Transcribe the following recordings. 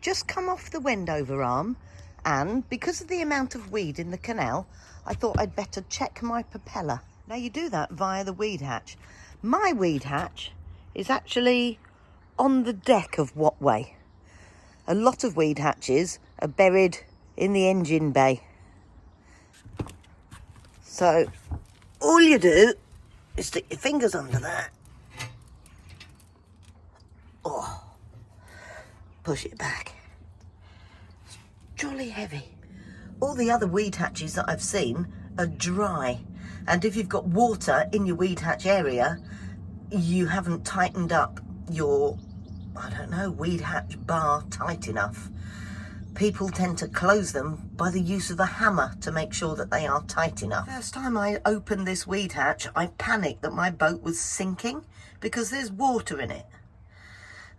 just come off the Wendover arm, and because of the amount of weed in the canal, I thought I'd better check my propeller. Now you do that via the weed hatch. My weed hatch is actually on the deck of Wattway. A lot of weed hatches are buried in the engine bay. So all you do is stick your fingers under that. Oh, push it back. It's jolly heavy. All the other weed hatches that I've seen are dry. And if you've got water in your weed hatch area, you haven't tightened up your, I don't know, weed hatch bar tight enough. People tend to close them by the use of a hammer to make sure that they are tight enough. First time I opened this weed hatch, I panicked that my boat was sinking because there's water in it.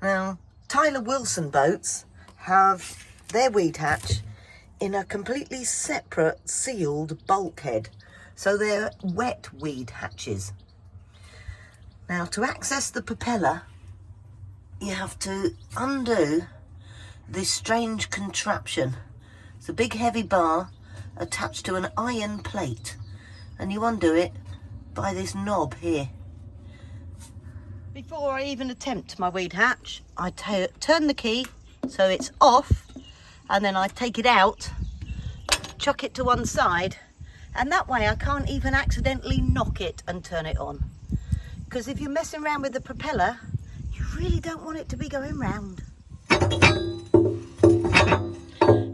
Now, Tyler Wilson boats have their weed hatch in a completely separate sealed bulkhead. So they're wet weed hatches. Now, to access the propeller, you have to undo this strange contraption. It's a big heavy bar attached to an iron plate, and you undo it by this knob here. Before I even attempt my weed hatch, I turn the key so it's off, and then I take it out, chuck it to one side, and that way I can't even accidentally knock it and turn it on. Because if you're messing around with the propeller, you really don't want it to be going round.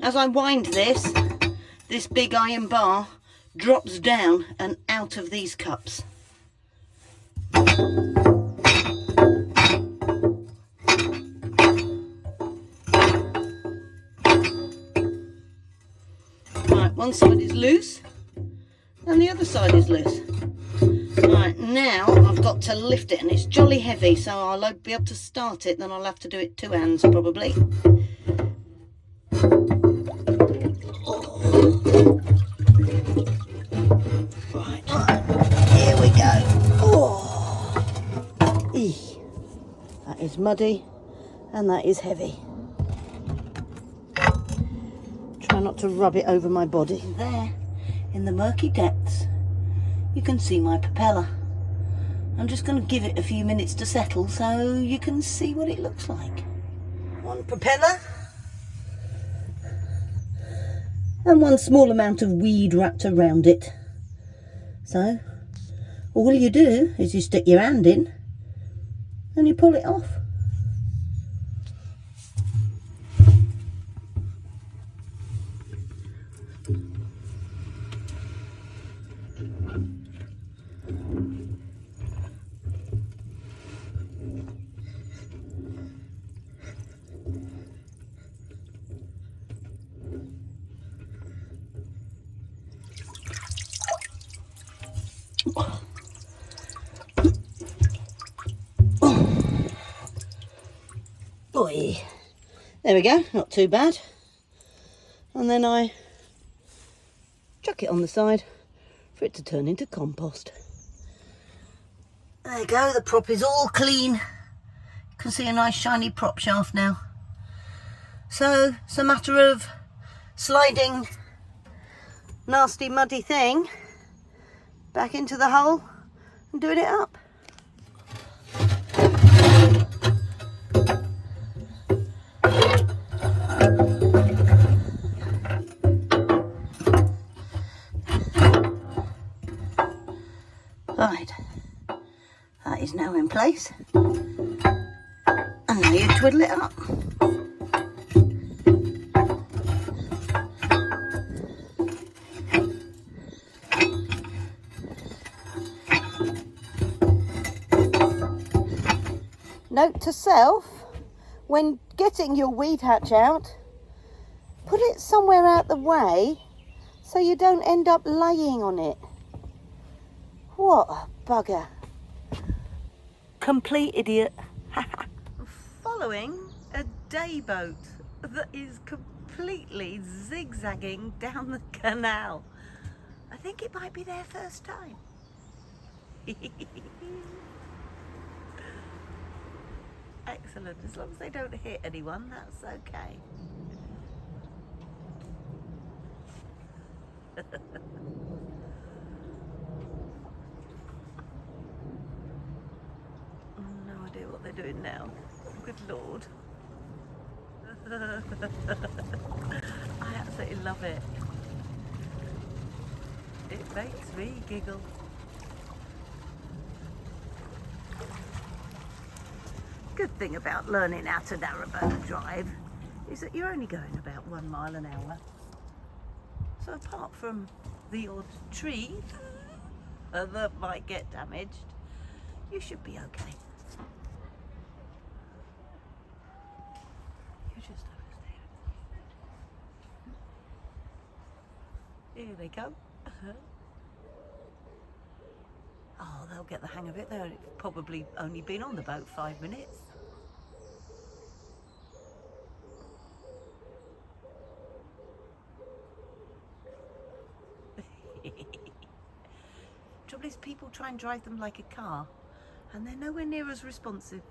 As I wind this big iron bar drops down and out of these cups. Right, one side is loose and the other side is loose. Right, now I've got to lift it, and it's jolly heavy, so I'll be able to start it, then I'll have to do it two hands probably. Right, here we go. Oh, that is muddy and that is heavy. Try not to rub it over my body. There, in the murky depths, you can see my propeller. I'm just going to give it a few minutes to settle so you can see what it looks like. One propeller and one small amount of weed wrapped around it. So all you do is you stick your hand in and you pull it off. Boy, there we go, not too bad. And then I chuck it on the side for it to turn into compost. There you go, the prop is all clean. You can see a nice shiny prop shaft now. So it's a matter of sliding nasty muddy thing back into the hole and doing it up. Right, that is now in place, and now you twiddle it up. Note to self, when getting your weed hatch out, put it somewhere out the way so you don't end up laying on it. What a bugger. Complete idiot. Following a day boat that is completely zigzagging down the canal. I think it might be their first time. Excellent. As long as they don't hit anyone, that's okay. No idea what they're doing now. Good Lord. I absolutely love it. It makes me giggle. Good thing about learning how to narrowboat drive is that you're only going about 1 mile an hour. So apart from the odd tree that might get damaged, you should be okay. You're just oversteering. Here they go. Oh, they'll get the hang of it. They've probably only been on the boat 5 minutes. Trouble is, people try and drive them like a car, and they're nowhere near as responsive.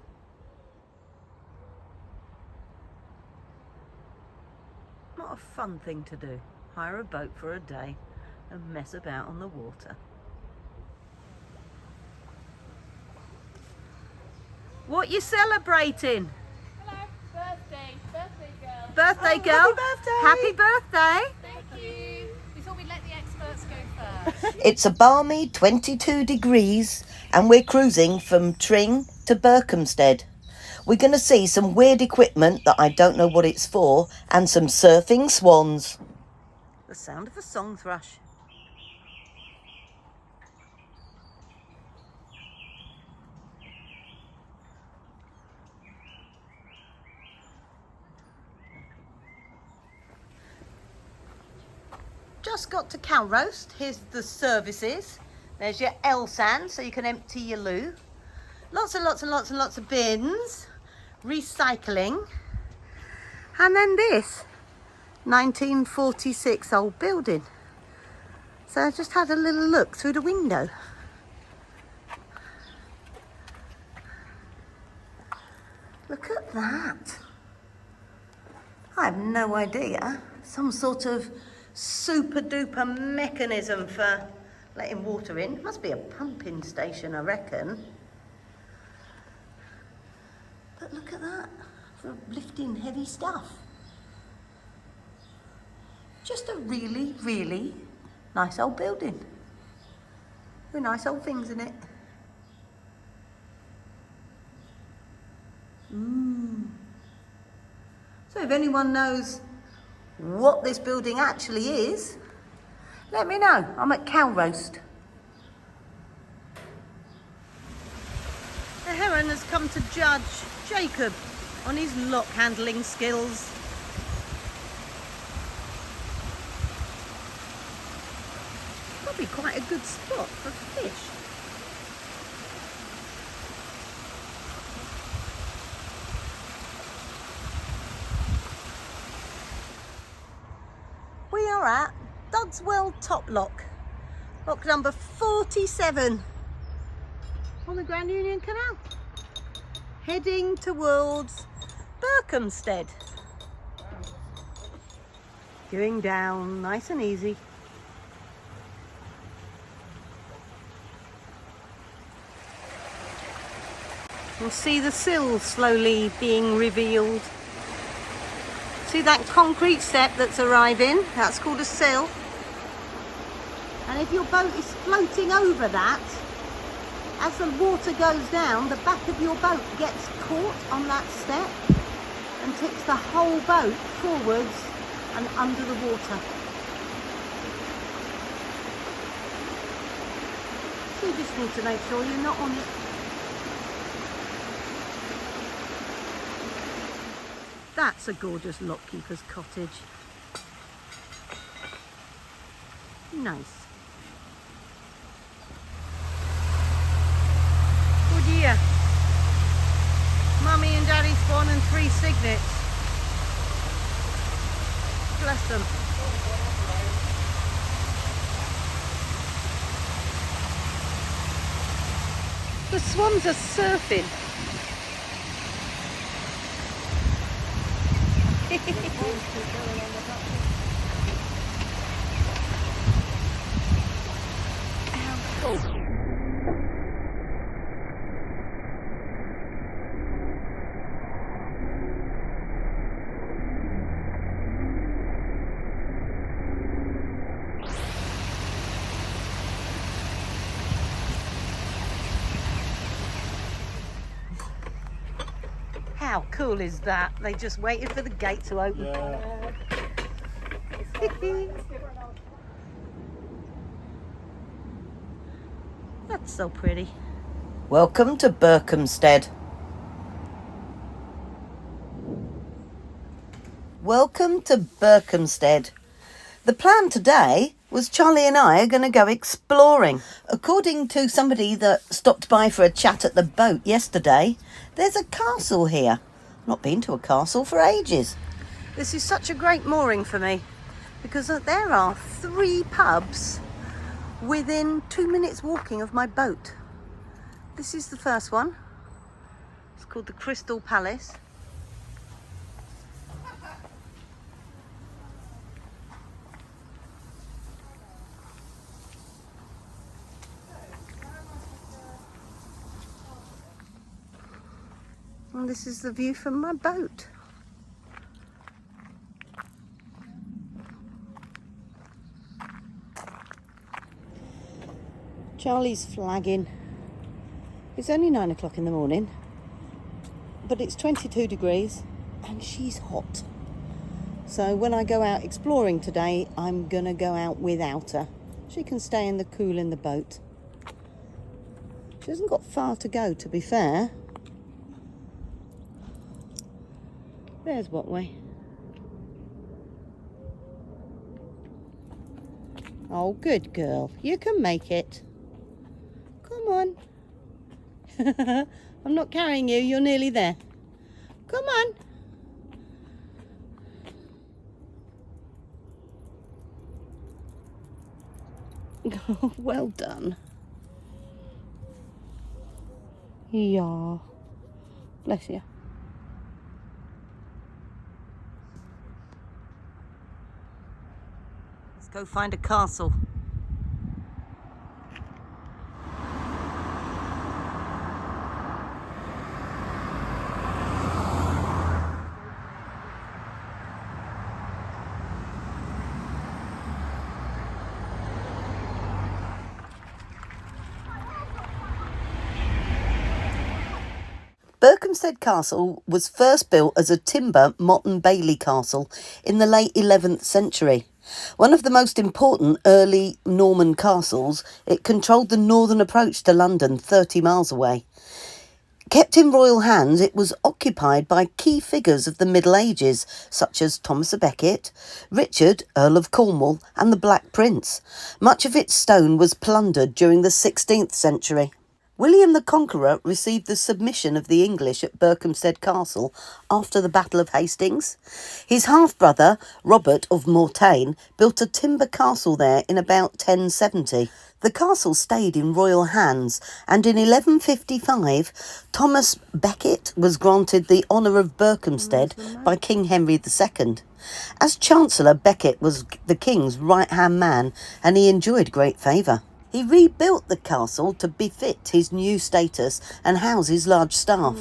Not a fun thing to do. Hire a boat for a day and mess about on the water. What you celebrating? Hello, birthday girl. Birthday girl. Happy birthday. Happy birthday. Thank you. We thought we'd let the experts go first. It's a balmy 22 degrees and we're cruising from Tring to Berkhamsted. We're going to see some weird equipment that I don't know what it's for and some surfing swans. The sound of a song thrush. Just got to Cow Roast. Here's the services. There's your L-sand, so you can empty your loo. Lots and lots and lots and lots of bins. Recycling. And then this 1946 old building. So I just had a little look through the window. Look at that. I have no idea. Some sort of super duper mechanism for letting water in. Must be a pumping station, I reckon. But look at that, for lifting heavy stuff. Just a really, really nice old building with nice old things in it. So if anyone knows what this building actually is, let me know. I'm at Cow Roast. The heron has come to judge Jacob on his lock handling skills. Probably quite a good spot for fish. We are at Dudswell Top Lock, lock number 47 on the Grand Union Canal, heading towards Berkhamsted. Going down nice and easy. You'll see the sill slowly being revealed. See that concrete step that's arriving? That's called a sill. And if your boat is floating over that, as the water goes down, the back of your boat gets caught on that step and tips the whole boat forwards and under the water. So you just need to make sure you're not on it. That's a gorgeous lockkeeper's cottage. Nice. Oh dear. Mummy and Daddy Swan and 3 cygnets. Bless them. The swans are surfing. How cool is that? They just waited for the gate to open. Yeah. That's so pretty. Welcome to Berkhamsted. Welcome to Berkhamsted. The plan today was Charlie and I are going to go exploring. According to somebody that stopped by for a chat at the boat yesterday, there's a castle here. Not been to a castle for ages. This is such a great mooring for me because there are 3 pubs within 2 minutes walking of my boat. This is the first one. It's called the Crystal Palace. And this is the view from my boat. Charlie's flagging. It's only 9 o'clock in the morning, but it's 22 degrees and she's hot. So when I go out exploring today, I'm gonna go out without her. She can stay in the cool in the boat. She hasn't got far to go, to be fair. There's what way. Oh, good girl. You can make it. Come on. I'm not carrying you. You're nearly there. Come on. Well done. Yeah. Bless you. Let's go find a castle. Berkhamsted Castle was first built as a timber Motte and Bailey castle in the late 11th century. One of the most important early Norman castles, it controlled the northern approach to London 30 miles away. Kept in royal hands, it was occupied by key figures of the Middle Ages, such as Thomas à Becket, Richard, Earl of Cornwall, and the Black Prince. Much of its stone was plundered during the 16th century. William the Conqueror received the submission of the English at Berkhamsted Castle after the Battle of Hastings. His half-brother, Robert of Mortain, built a timber castle there in about 1070. The castle stayed in royal hands, and in 1155, Thomas Becket was granted the honour of Berkhamsted by King Henry II. As Chancellor, Becket was the king's right-hand man, and he enjoyed great favour. He rebuilt the castle to befit his new status and house his large staff.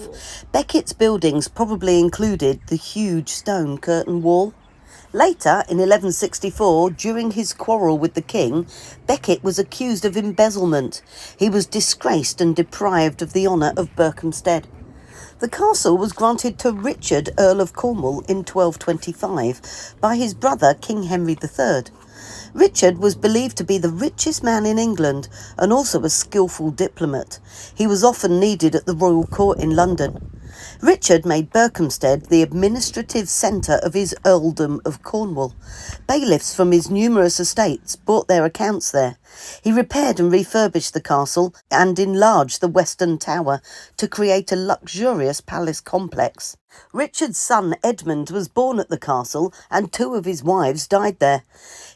Becket's buildings probably included the huge stone curtain wall. Later, in 1164, during his quarrel with the king, Becket was accused of embezzlement. He was disgraced and deprived of the honour of Berkhamsted. The castle was granted to Richard, Earl of Cornwall, in 1225 by his brother, King Henry III. Richard was believed to be the richest man in England and also a skillful diplomat. He was often needed at the royal court in London. Richard made Berkhamsted the administrative centre of his earldom of Cornwall. Bailiffs from his numerous estates brought their accounts there. He repaired and refurbished the castle and enlarged the western tower to create a luxurious palace complex. Richard's son Edmund was born at the castle and 2 of his wives died there.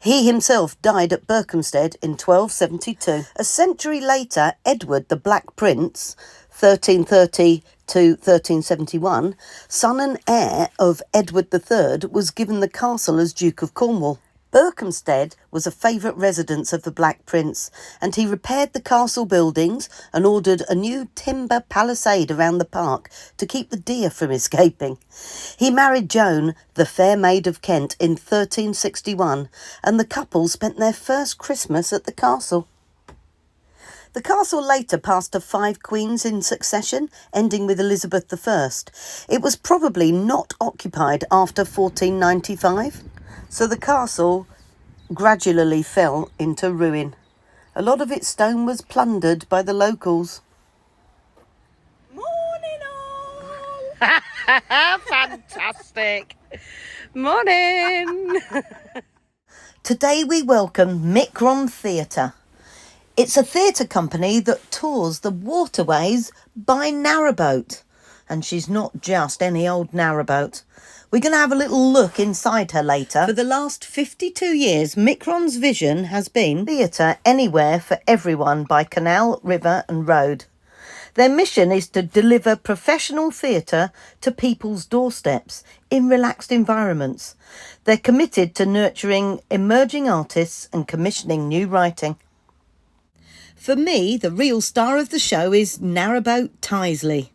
He himself died at Berkhamsted in 1272. A century later, Edward the Black Prince, 1330 to 1371, son and heir of Edward III, was given the castle as Duke of Cornwall. Berkhamsted was a favourite residence of the Black Prince, and he repaired the castle buildings and ordered a new timber palisade around the park to keep the deer from escaping. He married Joan, the Fair Maid of Kent, in 1361, and the couple spent their first Christmas at the castle. The castle later passed to 5 queens in succession, ending with Elizabeth I. It was probably not occupied after 1495. So the castle gradually fell into ruin. A lot of its stone was plundered by the locals. Morning all! Fantastic! Morning! Today we welcome Micron Theatre. It's a theatre company that tours the waterways by narrowboat. And she's not just any old narrowboat. We're going to have a little look inside her later. For the last 52 years, Micron's vision has been theatre anywhere for everyone by canal, river and road. Their mission is to deliver professional theatre to people's doorsteps in relaxed environments. They're committed to nurturing emerging artists and commissioning new writing. For me, the real star of the show is Narrowboat Tyseley.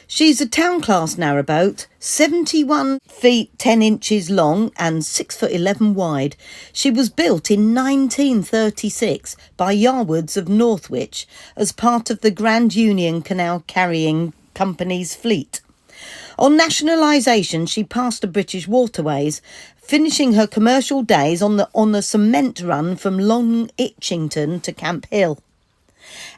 She's a town-class narrowboat, 71 feet 10 inches long and 6 foot 11 wide. She was built in 1936 by Yarwoods of Northwich as part of the Grand Union Canal Carrying Company's fleet. On nationalisation, she passed the British waterways, finishing her commercial days on the cement run from Long Itchington to Camp Hill.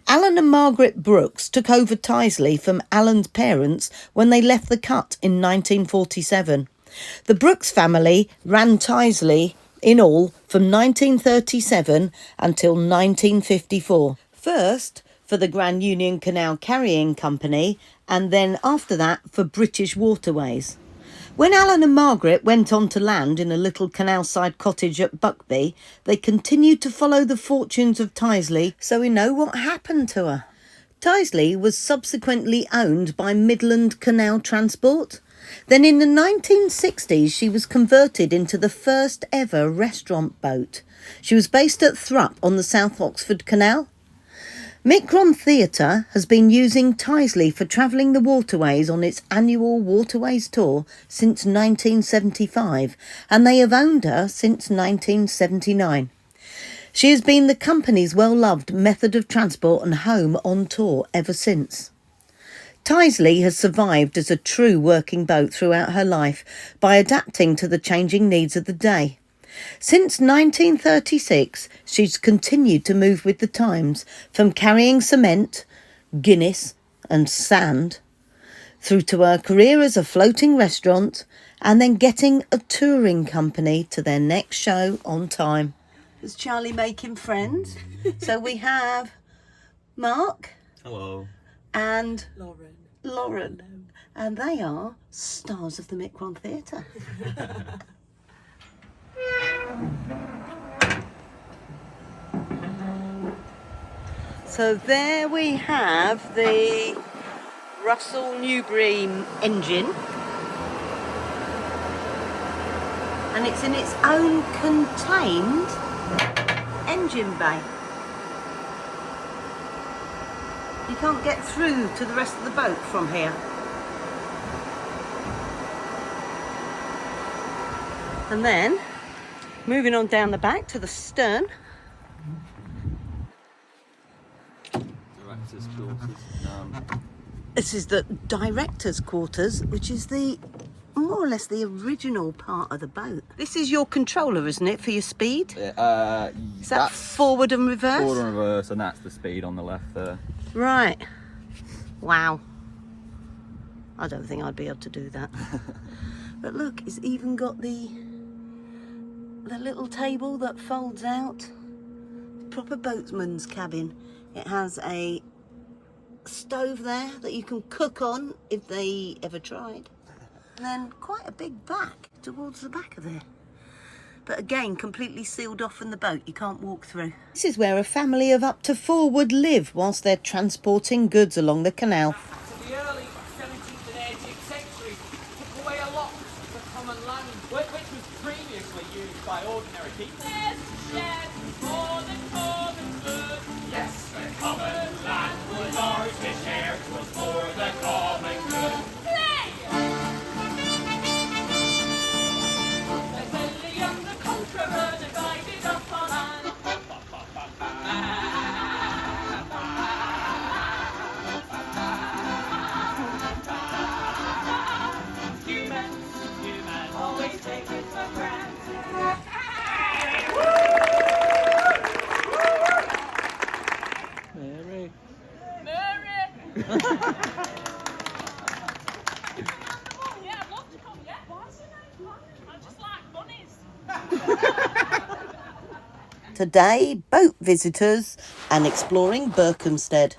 Alan and Margaret Brooks took over Tyseley from Alan's parents when they left the Cut in 1947. The Brooks family ran Tyseley in all from 1937 until 1954. First for the Grand Union Canal Carrying Company and then after that for British Waterways. When Alan and Margaret went on to land in a little canal-side cottage at Buckby, they continued to follow the fortunes of Tyseley, so we know what happened to her. Tyseley was subsequently owned by Midland Canal Transport. Then in the 1960s, she was converted into the first ever restaurant boat. She was based at Thrupp on the South Oxford Canal. Micron Theatre has been using Tyseley for travelling the waterways on its annual Waterways Tour since 1975, and they have owned her since 1979. She has been the company's well-loved method of transport and home on tour ever since. Tyseley has survived as a true working boat throughout her life by adapting to the changing needs of the day. Since 1936, she's continued to move with the times, from carrying cement, Guinness and sand, through to her career as a floating restaurant and then getting a touring company to their next show on time. Is Charlie making friends? So we have Mark. Hello. And Lauren. Hello. And they are stars of the Micron Theatre. So there we have the Russell Newbury engine, and it's in its own contained engine bay. You can't get through to the rest of the boat from here. And then moving on down the back to the stern. Director's quarters. This is the director's quarters, which is the more or less the original part of the boat. This is your controller, isn't it, for your speed? Is that forward and reverse? Forward and reverse, and that's the speed on the left there. Right. Wow. I don't think I'd be able to do that. But look, it's even got the little table that folds out. Proper boatsman's cabin. It has a stove there that you can cook on if they ever tried. And then quite a big back towards the back of there. But again, completely sealed off from the boat. You can't walk through. This is where a family of up to 4 would live whilst they're transporting goods along the canal. common land, which was previously used by ordinary people. Yes, yes, for the common good. Yes, the common land was ours to share, was for the common good. Play! The belly and the conqueror divided up our land. Humans always take it for granted. Mary. Mary! Yeah, I'd love to come. Yeah, what's your name? I just like bunnies. Today, boat visitors and exploring Berkhamsted.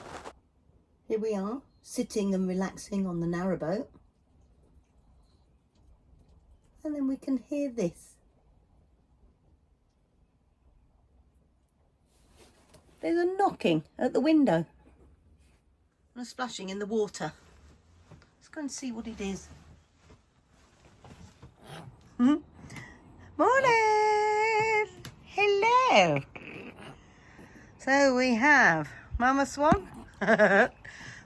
Here we are, sitting and relaxing on the narrowboat. And then we can hear this. There's a knocking at the window and a splashing in the water. Let's go and see what it is. Morning! Hello! So we have Mama Swan,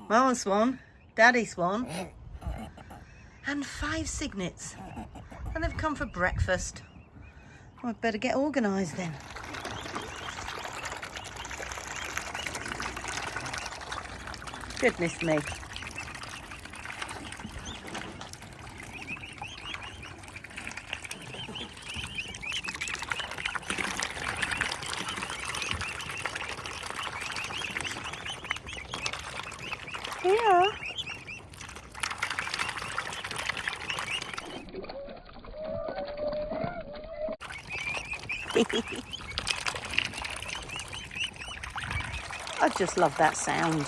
Mama Swan, Daddy Swan, and 5 cygnets. And they've come for breakfast. Well, I'd better get organised then. Goodness me. Yeah. I just love that sound.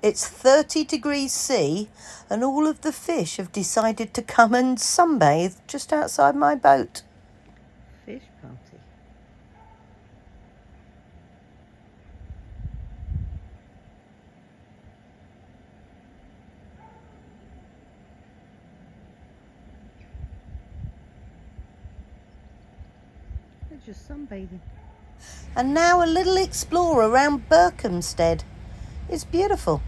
It's 30 degrees C and all of the fish have decided to come and sunbathe just outside my boat. Fish party. They're just sunbathing. And now a little explore around Berkhamsted. It's beautiful.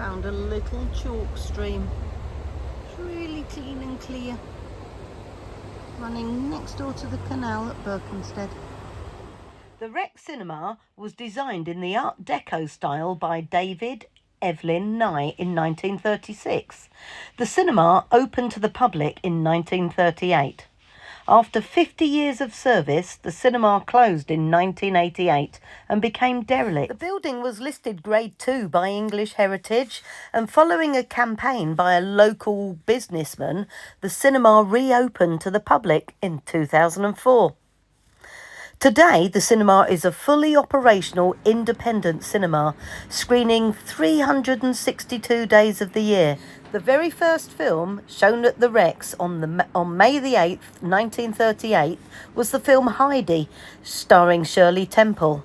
Found a little chalk stream. It's really clean and clear. Running next door to the canal at Berkhamsted. The Rex Cinema was designed in the Art Deco style by David Evelyn Nye in 1936. The cinema opened to the public in 1938. After 50 years of service, the cinema closed in 1988 and became derelict. The building was listed Grade 2 by English Heritage, and following a campaign by a local businessman, the cinema reopened to the public in 2004. Today, the cinema is a fully operational independent cinema, screening 362 days of the year. The very first film shown at the Rex on May the 8th, 1938, was the film Heidi, starring Shirley Temple.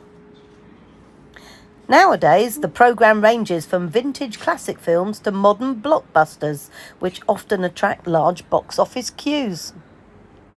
Nowadays, the programme ranges from vintage classic films to modern blockbusters, which often attract large box office queues.